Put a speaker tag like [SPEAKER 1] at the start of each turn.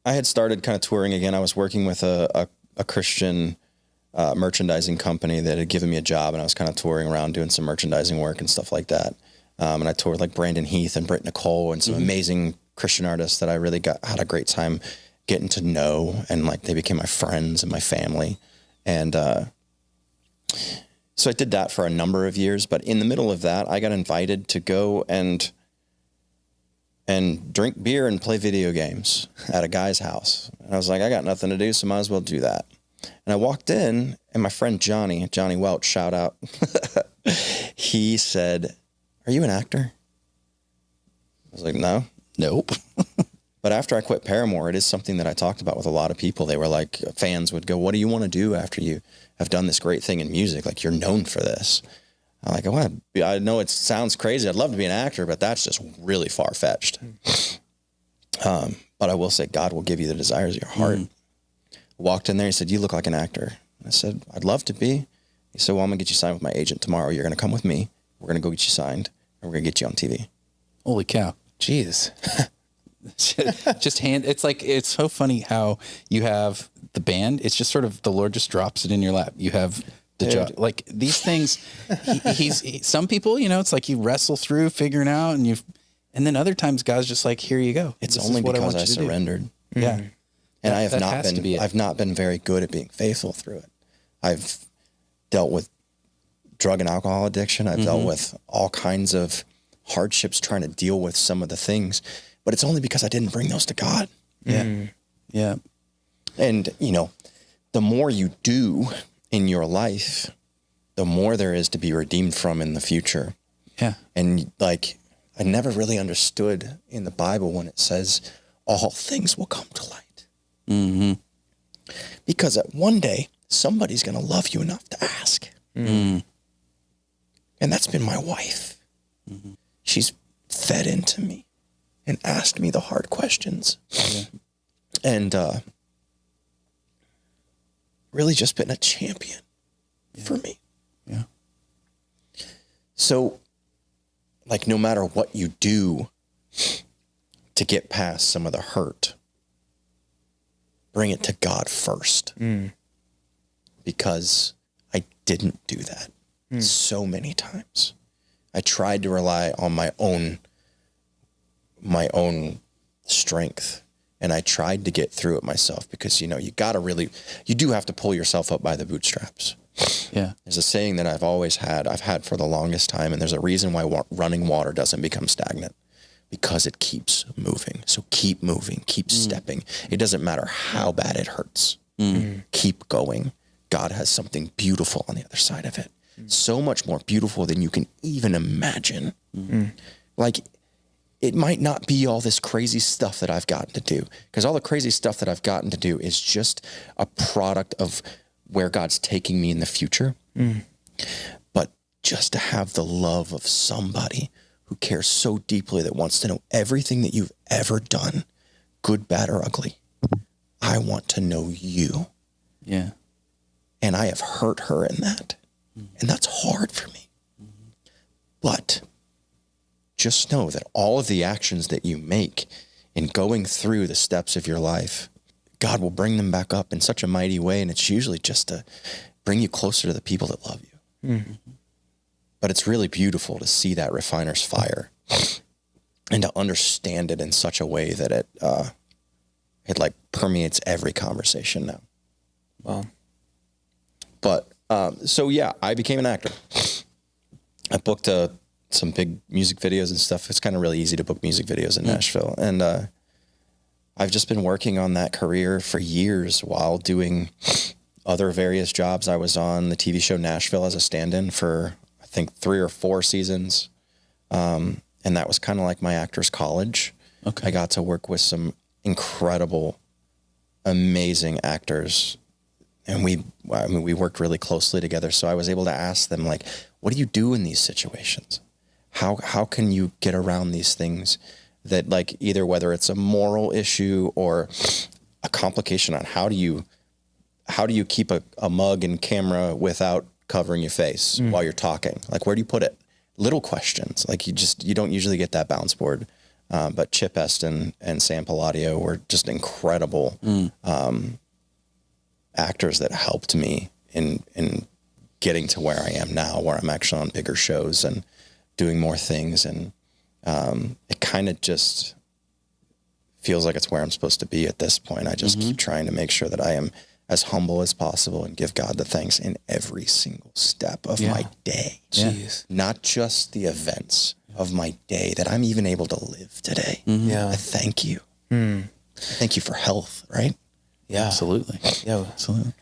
[SPEAKER 1] I had started kind of touring again. I was working with a Christian merchandising company that had given me a job, and I was kind of touring around doing some merchandising work and stuff like that. And I toured like Brandon Heath and Britt Nicole and some amazing Christian artists that I really had a great time getting to know, and like they became my friends and my family. And so I did that for a number of years, but in the middle of that, I got invited to go and drink beer and play video games at a guy's house. And I was like, I got nothing to do, so might as well do that. And I walked in, and my friend Johnny Welch, shout out, he said, "Are you an actor?" I was like, nope. But after I quit Paramore, it is something that I talked about with a lot of people. They were like, fans would go, "What do you want to do after you have done this great thing in music? Like, you're known for this." I'm like, I know it sounds crazy. I'd love to be an actor, but that's just really far-fetched. But I will say, God will give you the desires of your heart. Walked in there, he said, "You look like an actor." I said, "I'd love to be." He said, "Well, I'm going to get you signed with my agent tomorrow. You're going to come with me. We're going to go get you signed, and we're going to get you on TV.
[SPEAKER 2] Holy cow.
[SPEAKER 3] Jeez.
[SPEAKER 2] It's like, it's so funny how you have the band. It's just sort of, the Lord just drops it in your lap. You have the job. Like these things, some people, it's like you wrestle through figuring out, and then other times God's just like, here you go.
[SPEAKER 1] It's only because I surrendered.
[SPEAKER 2] Yeah.
[SPEAKER 1] And I've not been very good at being faithful through it. I've dealt with drug and alcohol addiction. I've dealt with all kinds of hardships trying to deal with some of the things, but it's only because I didn't bring those to God.
[SPEAKER 2] Yeah. Yeah.
[SPEAKER 1] And, the more you do in your life, the more there is to be redeemed from in the future.
[SPEAKER 2] Yeah.
[SPEAKER 1] And like, I never really understood in the Bible when it says all things will come to light. Because at one day, somebody's going to love you enough to ask. And that's been my wife. She's fed into me and asked me the hard questions. And really just been a champion for me.
[SPEAKER 2] Yeah.
[SPEAKER 1] So, like, no matter what you do to get past some of the hurt, bring it to God first. Because I didn't do that so many times. I tried to rely on my own strength, and I tried to get through it myself, because, you do have to pull yourself up by the bootstraps.
[SPEAKER 2] Yeah.
[SPEAKER 1] There's a saying that I've had for the longest time, and there's a reason why running water doesn't become stagnant, because it keeps moving. So keep moving, keep stepping. It doesn't matter how bad it hurts. Keep going. God has something beautiful on the other side of it. So much more beautiful than you can even imagine. Like, it might not be all this crazy stuff that I've gotten to do, because all the crazy stuff that I've gotten to do is just a product of where God's taking me in the future. But just to have the love of somebody who cares so deeply, that wants to know everything that you've ever done, good, bad, or ugly. I want to know you.
[SPEAKER 2] Yeah.
[SPEAKER 1] And I have hurt her in that. And that's hard for me. But just know that all of the actions that you make in going through the steps of your life, God will bring them back up in such a mighty way. And it's usually just to bring you closer to the people that love you. But it's really beautiful to see that refiner's fire and to understand it in such a way that it like permeates every conversation now.
[SPEAKER 3] Wow.
[SPEAKER 1] But, so yeah, I became an actor. I booked some big music videos and stuff. It's kind of really easy to book music videos in Nashville. And I've just been working on that career for years while doing other various jobs. I was on the TV show Nashville as a stand-in for, I think, 3 or 4 seasons. And that was kind of like my actor's college.
[SPEAKER 2] Okay.
[SPEAKER 1] I got to work with some incredible, amazing actors. And we worked really closely together. So I was able to ask them, like, what do you do in these situations? How can you get around these things that, like, either whether it's a moral issue or a complication on how do you keep a mug and camera without covering your face while you're talking? Like, where do you put it? Little questions. Like, you don't usually get that bounce board But Chip Eston and Sam Palladio were just incredible actors that helped me in getting to where I am now, where I'm actually on bigger shows and doing more things. And it kind of just feels like it's where I'm supposed to be at this point. I just keep trying to make sure that I am as humble as possible and give God the thanks in every single step of my day.
[SPEAKER 3] Jeez.
[SPEAKER 1] Not just the events of my day, that I'm even able to live today.
[SPEAKER 3] Yeah.
[SPEAKER 1] I thank you. I thank you for health, right?
[SPEAKER 3] Yeah.
[SPEAKER 2] Absolutely.
[SPEAKER 3] Yeah.
[SPEAKER 2] Absolutely.